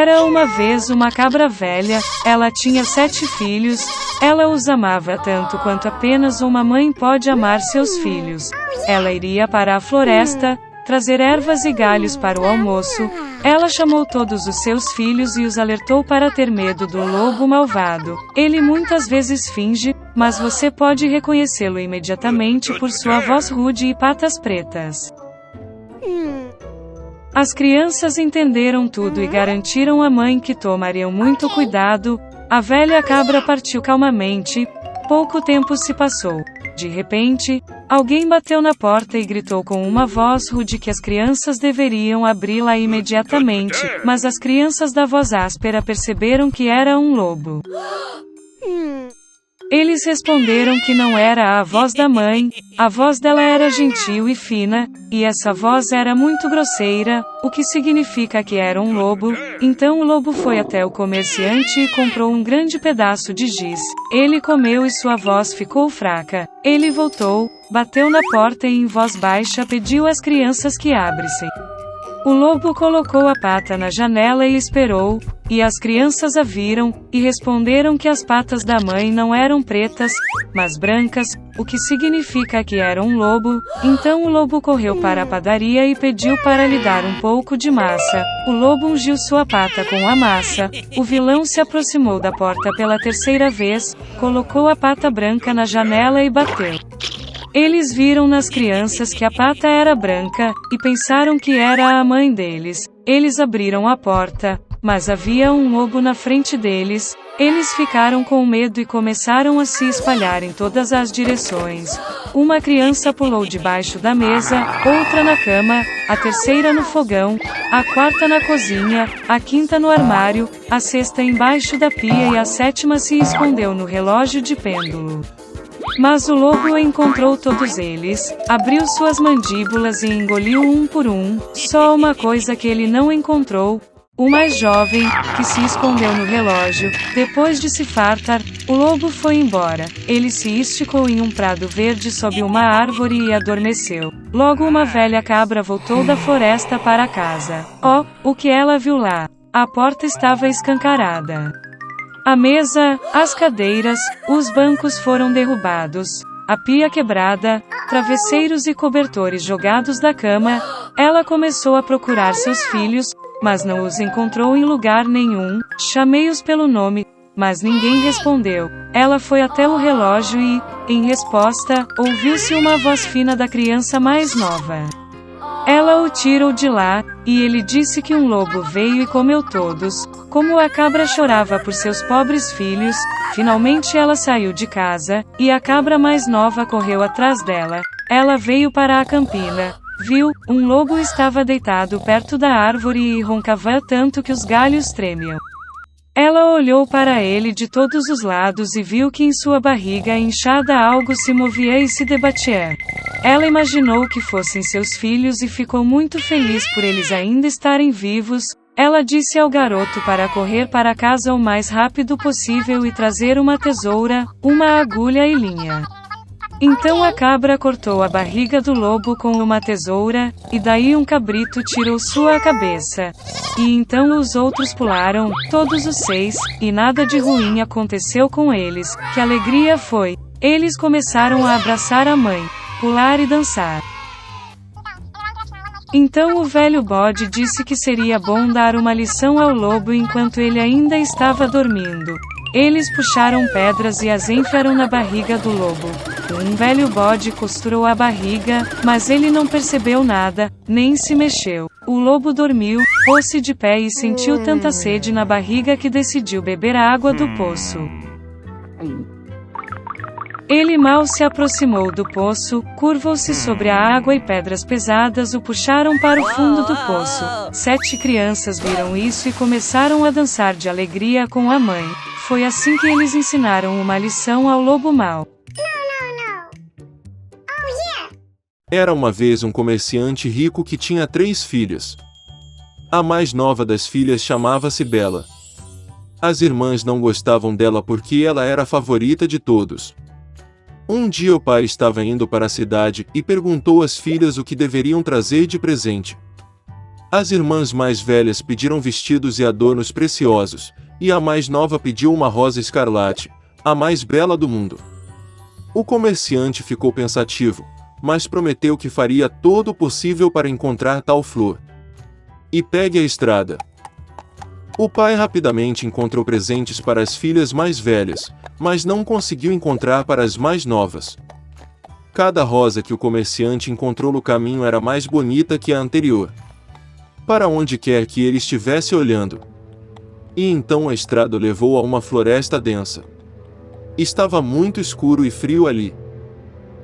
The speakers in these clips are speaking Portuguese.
Era uma vez uma cabra velha, ela tinha 7 filhos, ela os amava tanto quanto apenas uma mãe pode amar seus filhos. Ela iria para a floresta, trazer ervas e galhos para o almoço. Ela chamou todos os seus filhos e os alertou para ter medo do lobo malvado. Ele muitas vezes finge, mas você pode reconhecê-lo imediatamente por sua voz rude e patas pretas. As crianças entenderam tudo e garantiram à mãe que tomariam muito cuidado. A velha cabra partiu calmamente. Pouco tempo se passou. De repente, alguém bateu na porta e gritou com uma voz rude que as crianças deveriam abri-la imediatamente, mas as crianças da voz áspera perceberam que era um lobo. Eles responderam que não era a voz da mãe, a voz dela era gentil e fina, e essa voz era muito grosseira, o que significa que era um lobo. Então o lobo foi até o comerciante e comprou um grande pedaço de giz. Ele comeu e sua voz ficou fraca. Ele voltou, bateu na porta e em voz baixa pediu às crianças que abrissem. O lobo colocou a pata na janela e esperou, e as crianças a viram, e responderam que as patas da mãe não eram pretas, mas brancas, o que significa que era um lobo. Então o lobo correu para a padaria e pediu para lhe dar um pouco de massa. O lobo ungiu sua pata com a massa. O vilão se aproximou da porta pela terceira vez, colocou a pata branca na janela e bateu. Eles viram nas crianças que a pata era branca, e pensaram que era a mãe deles. Eles abriram a porta, mas havia um lobo na frente deles. Eles ficaram com medo e começaram a se espalhar em todas as direções. Uma criança pulou debaixo da mesa, outra na cama, a terceira no fogão, a quarta na cozinha, a quinta no armário, a sexta embaixo da pia e a sétima se escondeu no relógio de pêndulo. Mas o lobo encontrou todos eles, abriu suas mandíbulas e engoliu um por um. Só uma coisa que ele não encontrou: o mais jovem, que se escondeu no relógio. Depois de se fartar, o lobo foi embora. Ele se esticou em um prado verde sob uma árvore e adormeceu. Logo uma velha cabra voltou da floresta para casa. Oh, o que ela viu lá! A porta estava escancarada. A mesa, as cadeiras, os bancos foram derrubados, a pia quebrada, travesseiros e cobertores jogados da cama. Ela começou a procurar seus filhos, mas não os encontrou em lugar nenhum. Chamei-os pelo nome, mas ninguém respondeu. Ela foi até o relógio e, em resposta, ouviu-se uma voz fina da criança mais nova. Ela o tirou de lá, e ele disse que um lobo veio e comeu todos. Como a cabra chorava por seus pobres filhos, finalmente ela saiu de casa, e a cabra mais nova correu atrás dela. Ela veio para a campina. Viu, um lobo estava deitado perto da árvore e roncava tanto que os galhos tremiam. Ela olhou para ele de todos os lados e viu que em sua barriga inchada algo se movia e se debatia. Ela imaginou que fossem seus filhos e ficou muito feliz por eles ainda estarem vivos. Ela disse ao garoto para correr para casa o mais rápido possível e trazer uma tesoura, uma agulha e linha. Então a cabra cortou a barriga do lobo com uma tesoura, e daí um cabrito tirou sua cabeça. E então os outros pularam, todos os 6, e nada de ruim aconteceu com eles. Que alegria foi! Eles começaram a abraçar a mãe, pular e dançar. Então o velho bode disse que seria bom dar uma lição ao lobo enquanto ele ainda estava dormindo. Eles puxaram pedras e as enfiaram na barriga do lobo. Um velho bode costurou a barriga, mas ele não percebeu nada, nem se mexeu. O lobo dormiu, pôs-se de pé e sentiu tanta sede na barriga que decidiu beber a água do poço. Ele mal se aproximou do poço, curvou-se sobre a água e pedras pesadas o puxaram para o fundo do poço. 7 crianças viram isso e começaram a dançar de alegria com a mãe. Foi assim que eles ensinaram uma lição ao lobo mau. Era uma vez um comerciante rico que tinha 3 filhas. A mais nova das filhas chamava-se Bela. As irmãs não gostavam dela porque ela era a favorita de todos. Um dia o pai estava indo para a cidade e perguntou às filhas o que deveriam trazer de presente. As irmãs mais velhas pediram vestidos e adornos preciosos, e a mais nova pediu uma rosa escarlate, a mais bela do mundo. O comerciante ficou pensativo, mas prometeu que faria todo o possível para encontrar tal flor. E pegue a estrada. O pai rapidamente encontrou presentes para as filhas mais velhas, mas não conseguiu encontrar para as mais novas. Cada rosa que o comerciante encontrou no caminho era mais bonita que a anterior. Para onde quer que ele estivesse olhando. E então a estrada o levou a uma floresta densa. Estava muito escuro e frio ali.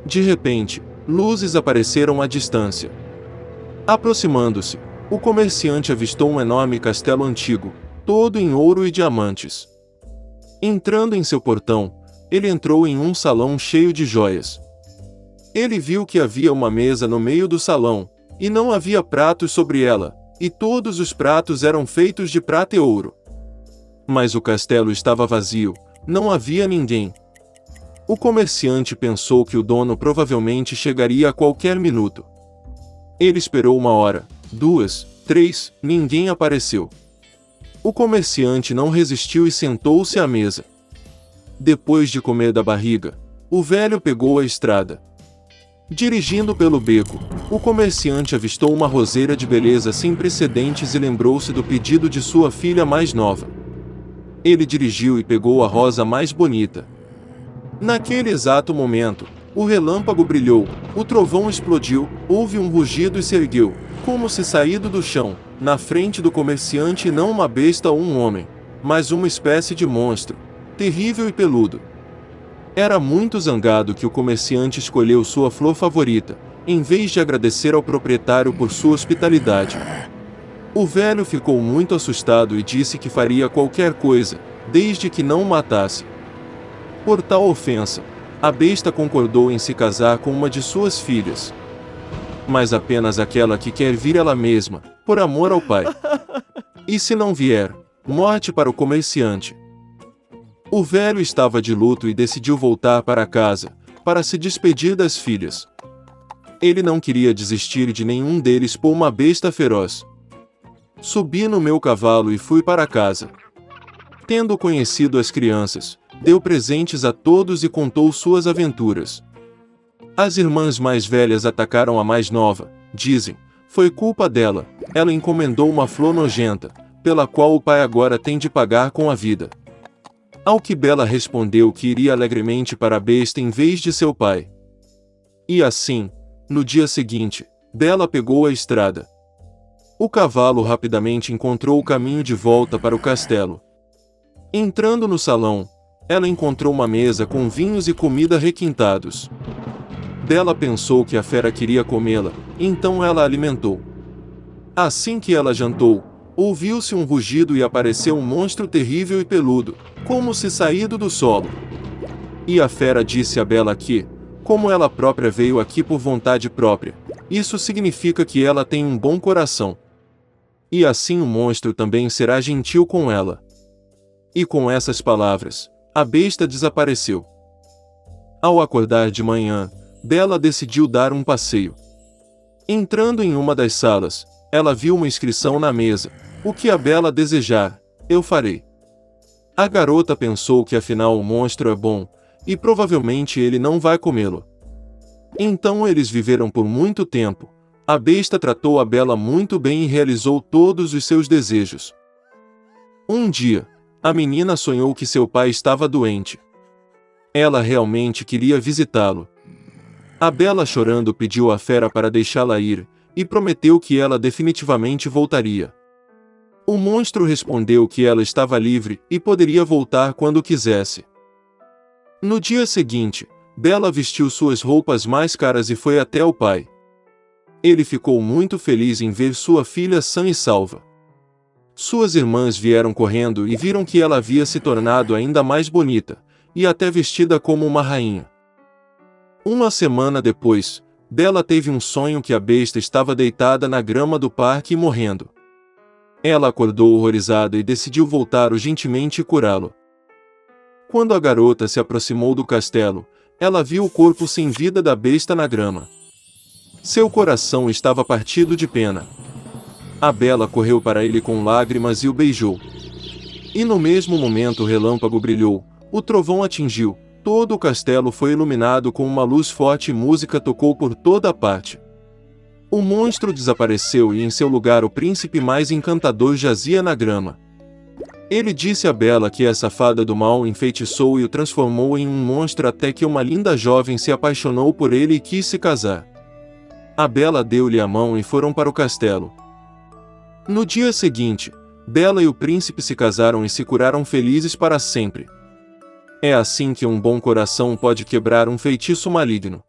De repente, luzes apareceram à distância. Aproximando-se, o comerciante avistou um enorme castelo antigo, todo em ouro e diamantes. Entrando em seu portão, ele entrou em um salão cheio de joias. Ele viu que havia uma mesa no meio do salão, e não havia pratos sobre ela, e todos os pratos eram feitos de prata e ouro. Mas o castelo estava vazio, não havia ninguém. O comerciante pensou que o dono provavelmente chegaria a qualquer minuto. Ele esperou 1 hora, 2, 3, ninguém apareceu. O comerciante não resistiu e sentou-se à mesa. Depois de comer da barriga, o velho pegou a estrada. Dirigindo pelo beco, o comerciante avistou uma roseira de beleza sem precedentes e lembrou-se do pedido de sua filha mais nova. Ele dirigiu e pegou a rosa mais bonita. Naquele exato momento, o relâmpago brilhou, o trovão explodiu, houve um rugido e se ergueu, como se saído do chão, na frente do comerciante não uma besta ou um homem, mas uma espécie de monstro, terrível e peludo. Era muito zangado que o comerciante escolheu sua flor favorita, em vez de agradecer ao proprietário por sua hospitalidade. O velho ficou muito assustado e disse que faria qualquer coisa, desde que não o matasse. Por tal ofensa, a besta concordou em se casar com uma de suas filhas. Mas apenas aquela que quer vir ela mesma, por amor ao pai. E se não vier, morte para o comerciante. O velho estava de luto e decidiu voltar para casa, para se despedir das filhas. Ele não queria desistir de nenhum deles por uma besta feroz. Subi no meu cavalo e fui para casa. Tendo conhecido as crianças, deu presentes a todos e contou suas aventuras. As irmãs mais velhas atacaram a mais nova, dizem, foi culpa dela, ela encomendou uma flor nojenta, pela qual o pai agora tem de pagar com a vida. Ao que Bela respondeu que iria alegremente para a besta em vez de seu pai. E assim, no dia seguinte, Bela pegou a estrada. O cavalo rapidamente encontrou o caminho de volta para o castelo. Entrando no salão, ela encontrou uma mesa com vinhos e comida requintados. Bela pensou que a fera queria comê-la, então ela a alimentou. Assim que ela jantou, ouviu-se um rugido e apareceu um monstro terrível e peludo, como se saído do solo. E a fera disse a Bela que, como ela própria veio aqui por vontade própria, isso significa que ela tem um bom coração. E assim o monstro também será gentil com ela. E com essas palavras, a besta desapareceu. Ao acordar de manhã, Bela decidiu dar um passeio. Entrando em uma das salas, ela viu uma inscrição na mesa, o que a Bela desejar, eu farei. A garota pensou que afinal o monstro é bom, e provavelmente ele não vai comê-lo. Então eles viveram por muito tempo, a besta tratou a Bela muito bem e realizou todos os seus desejos. Um dia, a menina sonhou que seu pai estava doente. Ela realmente queria visitá-lo. A Bela chorando pediu à fera para deixá-la ir, e prometeu que ela definitivamente voltaria. O monstro respondeu que ela estava livre e poderia voltar quando quisesse. No dia seguinte, Bela vestiu suas roupas mais caras e foi até o pai. Ele ficou muito feliz em ver sua filha sã e salva. Suas irmãs vieram correndo e viram que ela havia se tornado ainda mais bonita, e até vestida como uma rainha. Uma semana depois, Bela teve um sonho que a besta estava deitada na grama do parque e morrendo. Ela acordou horrorizada e decidiu voltar urgentemente e curá-lo. Quando a garota se aproximou do castelo, ela viu o corpo sem vida da besta na grama. Seu coração estava partido de pena. A Bela correu para ele com lágrimas e o beijou. E no mesmo momento o relâmpago brilhou, o trovão atingiu, todo o castelo foi iluminado com uma luz forte e música tocou por toda a parte. O monstro desapareceu e em seu lugar o príncipe mais encantador jazia na grama. Ele disse a Bela que essa fada do mal o enfeitiçou e o transformou em um monstro até que uma linda jovem se apaixonou por ele e quis se casar. A Bela deu-lhe a mão e foram para o castelo. No dia seguinte, Bela e o príncipe se casaram e se curaram felizes para sempre. É assim que um bom coração pode quebrar um feitiço maligno.